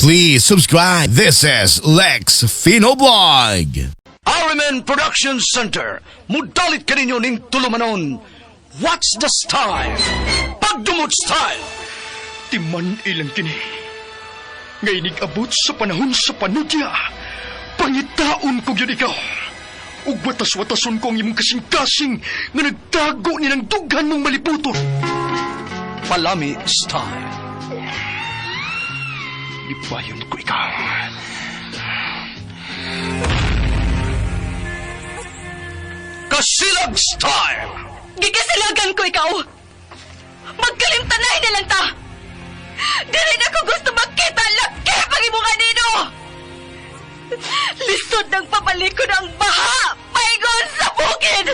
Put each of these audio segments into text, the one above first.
Please subscribe. This is Lex Finoblog. Ariman Production Center. Mudalit ka ninyo ning tulumanon. What's the style? Pagdumot style. Timan ilang kini. Ngay abot sa panahon sa panudya. Pangitaon ko yun ikaw. Ug watas-watason ko ang imong kasing-kasing nga nagtago ni ng dughan mong malibuton. Palami style. Ibayon ko ikaw. Kasilag style. Gigasilagan ko ikaw! Magkalimtanay na lang ta! Dili na ko gusto makita laki pag imong anino! Lisod ng papalikod ang baha! Paigon sa bukid!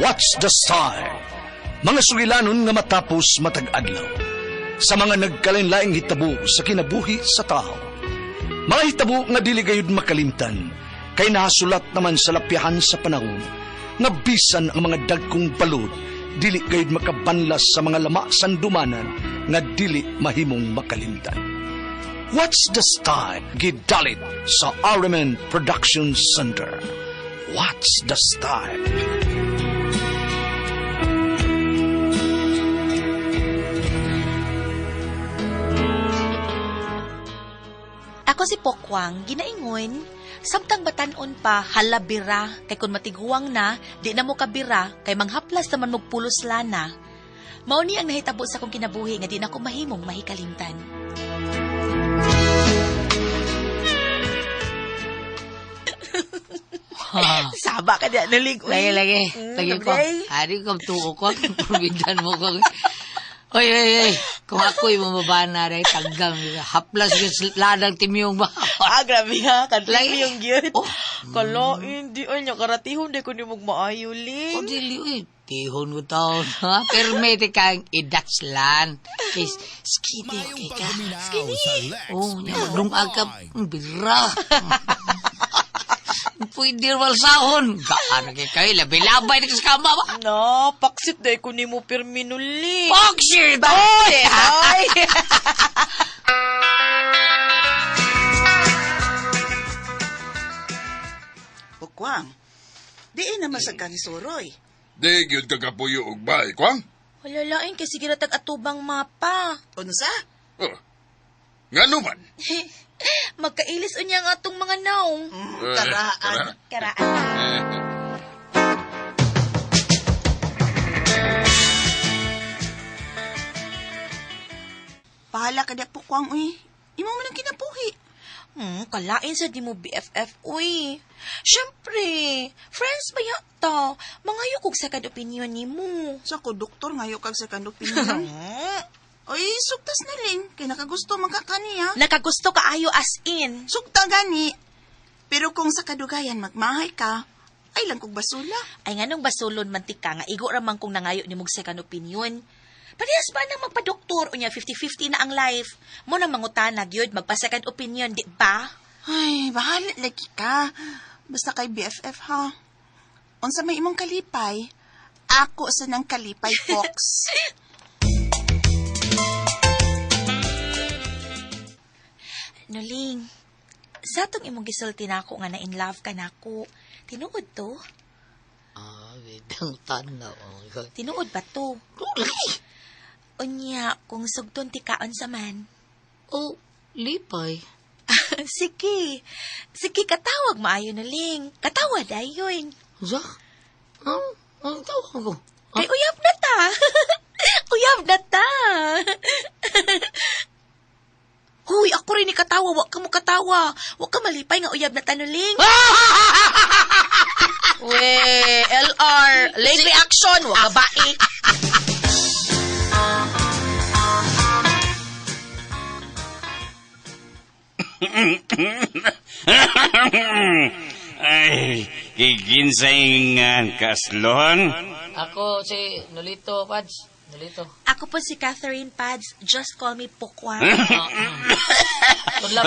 What's the style? Mga sugilanon nga matapos matag-adlaw. Sa mga nagkalain-laing hitabo sa kinabuhi sa tao. Mga hitabo nga dili gayud makalimtan, kay nasulat naman sa lapyahan sa panahon, nga bisan ang mga dagkong balod, dili gayud makabanlas sa mga lama sandumanan, nga dili mahimong makalimtan. What's the style? Gidalit sa Ariman Production Center. What's the style? Ako si Pokwang, ginaingon, samtang batanon pa, halabira, kay kun matiguang na, di na mo kabira, kay manghaplas naman magpulos lana. Mauni ang nahitabo sa kong kinabuhi nga di na ko mahimong mahikalimtan. Saba ka na, nalig. Lagi. Lagi ko. Hari ko, tuko ko. Purbidan mo ko. Oy. Kung ako'y mamaba na rin, tagang haplas yung ladang timiyong ba? Grabe ha, kadlay Lagi. yung gyud. Oh. Kala, hindi ay niya karatihon, di ko ni magmaayo, Ling. O dili, uy. Tihon ko taon, ha? Pero may kang idakslan. Kis, skiti, okay ka. Oh, nung agap, bira. Pwede wal sahon. Gaan na kayo, labi-labay na sa kama ba? No, paksit day ko ni mo perminuli. Paksit! Bakit? Ay! Bukwang, diin naman sa kanisuroy. Di gyud kakapuyo og bay, kwang? Wala lain kay sige ratag atubang mapa. Unsa? Oh. Ngano man? Magkailis unya nga atong mga naong. Karaan. Karaan na. Pahala ka na Bukwang, uy. Imo man ang kinabuhi. Kalain sa di mo BFF, uy. Siyempre, friends ba yata? Mangayo kog second opinion ni mo. Sa ko, doktor, ngayo kag second opinion. Uy, sugtas na ling. Kay nakagusto magkakaniya. Nakagusto ka ayo as in. Sugta gani. Pero kung sa kadugayan magmahay ka, ay lang kog basula. Ay nganong basulon mantika nga igo ramang kung nangayo ni mong second opinion. Parehas ba nang magpa-doktor unya 50-50 na ang life? Mo nang mangutana gyud magpa-second opinion, di ba? Ay, bahala lagi ka. Basta kay BFF ha. Unsa may imong kalipay, ako sa nang kalipay, Fox. Nuling, sa itong imong gisulti na ako nga na in love ka na ako, tinuod to? Bidang tanaw. Tinuod ba to? Unya, kung sugton ti kaon sa man. Oh, lipay. Sige. Sige, katawag maayo na ling. Katawad ayon. Sa? Ang tawag ko. Kay uyab na ta. Uyab na ta. Huy, ako rin ni katawa. Wag ka mo katawa. Wag ka malipay nga uyab na tanuling. We, LR. Late reaction. Wag ka bae. Ay, kikinsaingan kaslon. Ako si Nolito, Pads. Nolito. Ako po si Catherine Pads. Just call me Pokwa. Tudla.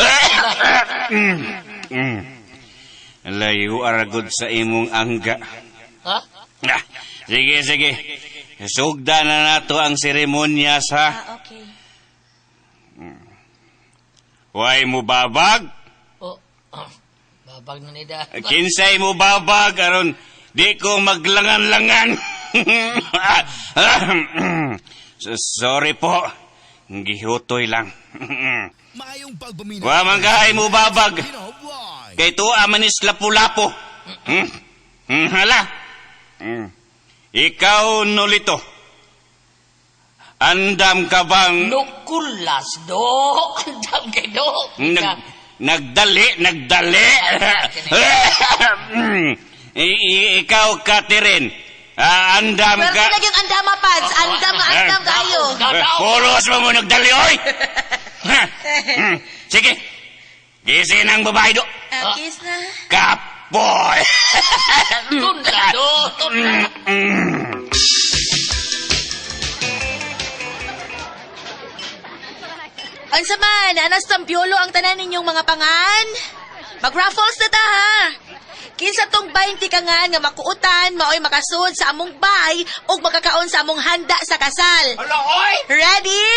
Layo aragod sa imong angga. Ha? Ah, sige. sugda na nato ang seremonya sa Okay. way mo babag. Oh, babag na nida. Kinsay mo babag aron di ko maglangan-langan. Sorry po. Gihutoy lang. Mayong pagpaminaw. Wa man kaay mo babag. Pinoboy. Kay tuwa manis lapu-lapo. Hala. Ikaw, Nolito. Andam ka bang... Nukulas, do. Andam kay do. Nagdali. Ikaw, Catherine. Andam Pero ka... sila yung andama, Pads. Andam kayo. Pulos mo nagdali, oy! Sige. Gising ang babae do. Kiss na. Kapoy! Tunda, do. Tunda. Unsa man, anas tampiolo ang tanan ninyong mga pangan? Mag-raffles na ta, ha? Kinsa tong 20 kangan nga makuutan, maoy makasud sa among bay ug makakaon sa among handa sa kasal. Hala, oy! Ready?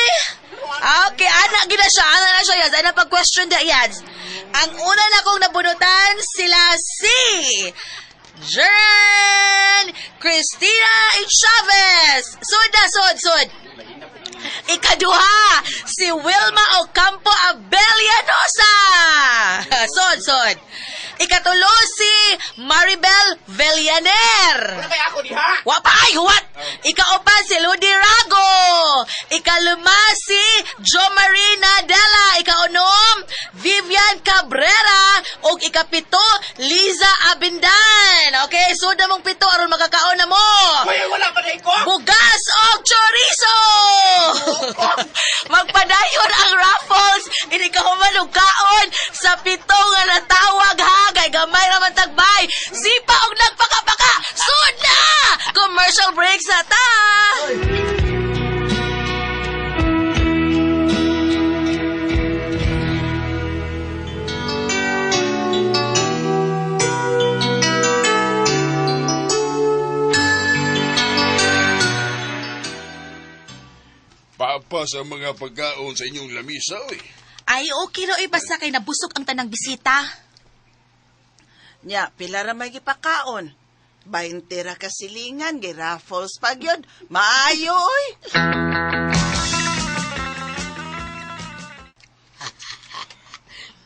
Okay, ana na siya, Yads. Ana pag-question da, Yads. Ang una na kong nabunutan, sila si... Jen Cristina H. Chavez. Sud. Ikaduha, si Wilma Ocampo Abellanosa. Sod. Ikatulo, si Maribel Villaner. Ano ba ako diha? Wapay, huwat! Ikaupat, si Ludi Rago. Ikalima, si Jo Marie Nadella. Ikaunom, Vivian Cabrera. O ikapito, Liza Abindan. Okay, so na mong pito, aron makakaon na mo. Uy, wala pa na ko. Bugas o chorizo! Magpadayon ang raffles. Hindi ka humanong kaon sa pito nga natawag, ha? Kay gamay naman tagbay. Sipa og nagpakapaka. Sud na! Commercial breaks na ta! Papa sa mga pagkaon sa inyong lamisa, oy. Ay, okay ro basta kay nabusog ang tanang bisita. Nya, pila ra may gipakaon. 20 ra kasilingan, gi-raffles pag yun. Maayo, oy.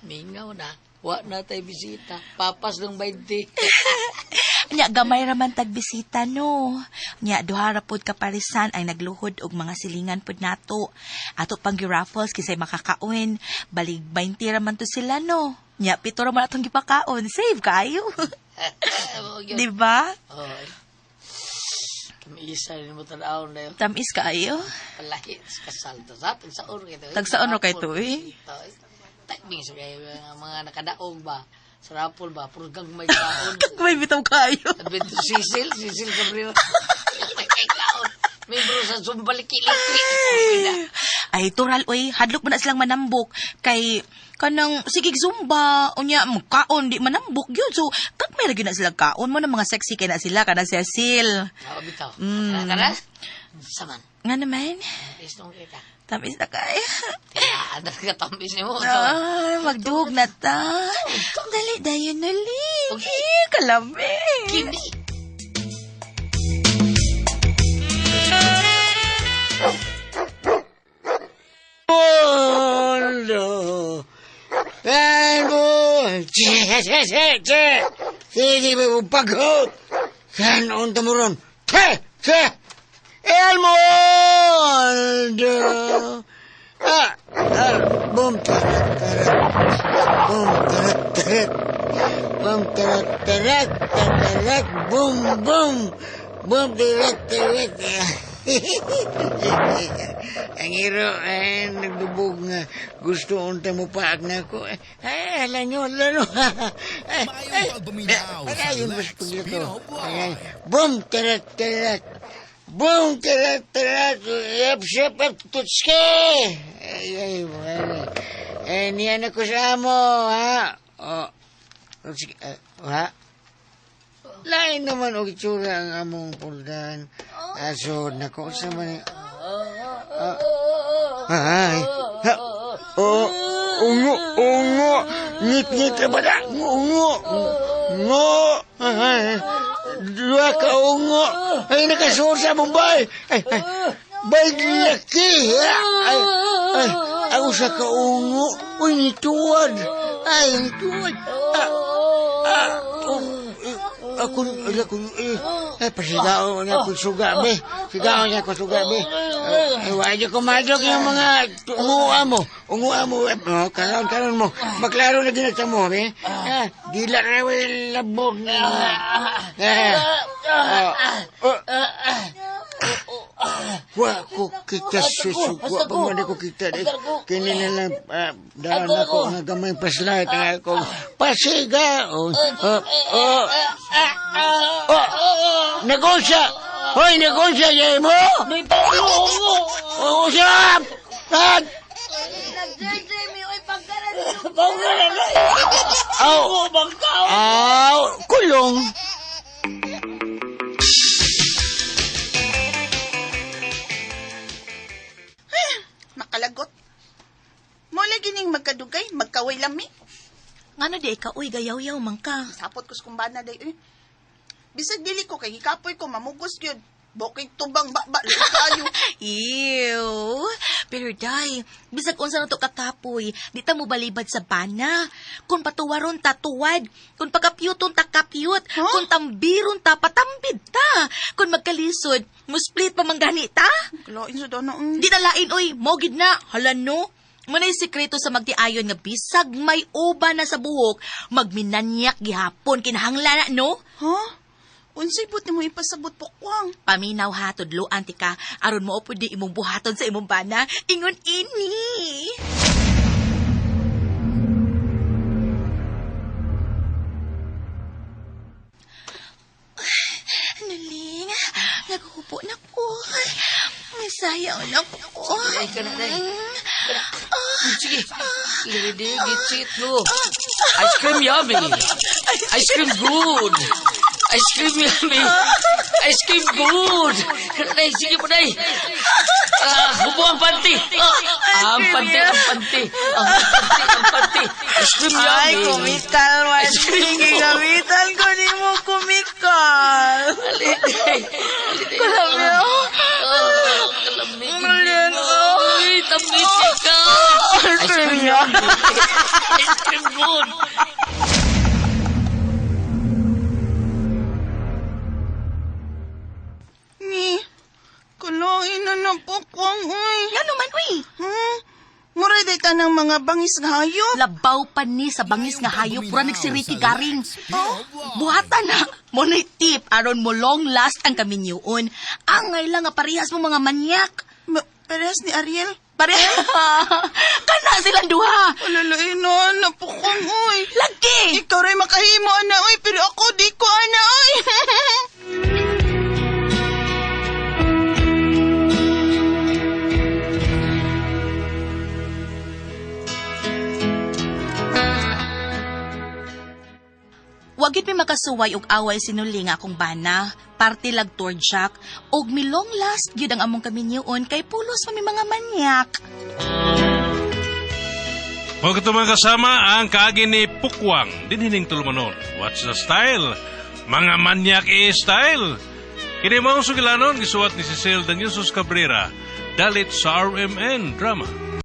Mingaw na. Wa na tayo bisita. Papas ng 20. Nya gamay raman tagbisita no. Nya duha ra pod kaparisan ay nagluhod og mga silingan pod nato. Ato pang gi-raffles kisay makakaon. Balig 20 raman to sila no. Nya pito raman atong gipakaon. Save kayo. Di ba? Oy. Kami-isa rin mo tanaw na yun. Tamis kayo. Palahit sa kasal. Tagsaon kay ito. Tagsaon ro kay to, eh. Timing sa kayo mga nakadaog ba. Sa rapol ba. Purgang may kaon. May bitaw kayo. Sabi ito Sisil Gabriel. Kaon. Membro sa Zumbalikiliki. Ay, tural, oy, hadlok mo na silang manambok. Kay, kanang, sigig zumba, unya, kaon, di manambok yun. So, kag may lagi na silang kaon mo na mga sexy kay na sila, kada Cecil. Bitaw. Mm. Kada? Saman. Nga naman, Istong kita. tamis na kaya. Ada ka tamis ni mo. Magdug na ta. Dali, dayon na Okay. Kalami. Kini. Mundo. Che. Sige ba pagod. Kan on tamuron. Che. El mundo. Boom tarat. Boom tarat. Boom tarat. Ang iro, nagdubog nga. Gusto unta mo pa na ako. Alam nyo. Mayong pagpaminaw sa Ayun, mas Lex pagyo ko. Pinoboy. Boom, tarat. Boom, tarat. Yep, tutske. Ay, wala. Niyan ako sa amo, ha? Sige, ha? Lain naman og itsura ang among puldan. Aso, nako sa man. Ay. Ungo. Ngit ba na? Ungo. Ay. Dua ka ungo. Ay, nakasuot sa Mumbai. Ay. Bay laki. Ay. Ako sa ka ungo. Uy, nituwad. Ay, nituwad. Pasigaw niya ko suga, be. Sigaw niya ko suga, be. Huwag niyo kumadok yung mga unguha mo. Karon mo. Maklaro na ginagsa mo, be. Dila rawin labog na. Wa ko kita susuko. Pagmana ko kita. Kini na lang daan ako nga gamay paslight. Ako pasigaw. Negosya! Hoy, negosya, yay mo! May pagkaungo! Usap! Tag! Pagkaran na! Aw! Bangkaw! Aw! Kulong! Makalagot. Mula gining magkadugay, magkaway lami. Ngano di ka, uy, gayaw-yaw man ka. Sapot ko skumbana day. Bisag dili ko kay hikapoy ko mamugos gyud. Bukig tubang baba kayo. Ew. Pero day, bisag unsa na to kakapoy, di ta mo balibad sa bana. Kung patuwaron ta tuwad, kung pagkapyuton ta kapyut, kung tambiron ta patambid ta, kung magkalisod, musplit pa manggani ta. Kalain sa dono. Di na lain, uy, mogid na, hala no. Manay sikreto sa magtiayon nga bisag may uba na sa buhok, magminanyak gihapon kinahanglan na, no? Ha? Unsay buti mo ipasabot Pokwang? Paminaw ha, tudloan ti ka, aron mo po di imong buhaton sa imong bana, ingon ini. Naling, naghupo na ko. Masayaw na ko. Ay, ka na, day. Sige. Gitsit mo. Ice cream yummy. Ice cream good. Ice cream yummy. Ice cream good. Day, sige po, day. Hubo ang panty. Ang panty. Ice cream yummy. Ay, kumikal man. Ice cream mo. Gamitan ko ni mo kumikal. Kalami ako. Malin ko. Uy, tamis ka. Ice cream yummy. Ice cream good. Ni, kalain na na Pokwang, uy. Nga naman, uy. Muray day ta ng mga bangis nga hayop. Labaw pa ni sa bangis nga hayop, pura nagsiriki garing. Buhatan na, mo na'y tip, aron mo long last ang kaminyuon. Angay lang nga parehas mo mga manyak. Parehas ni Ariel. Kana silang duha. Alalain na Pokwang, uy. Lagi! Ikaw rin makahimo, ana, uy. Pero ako, di ko, ana, uy. Wagit mi makasuway og away sinuling akong bana, parte lag torjak, og milong last gyud ang among kaminyuon kay pulos pa mi mga manyak. Mga katumang kasama ang kaagi ni Pokwang, dinhining tulumanon. What's the style? Mga manyak style. Kini maong sugilanon, gisuwat ni Cecil Danyosos Cabrera, dalit sa RMN Drama.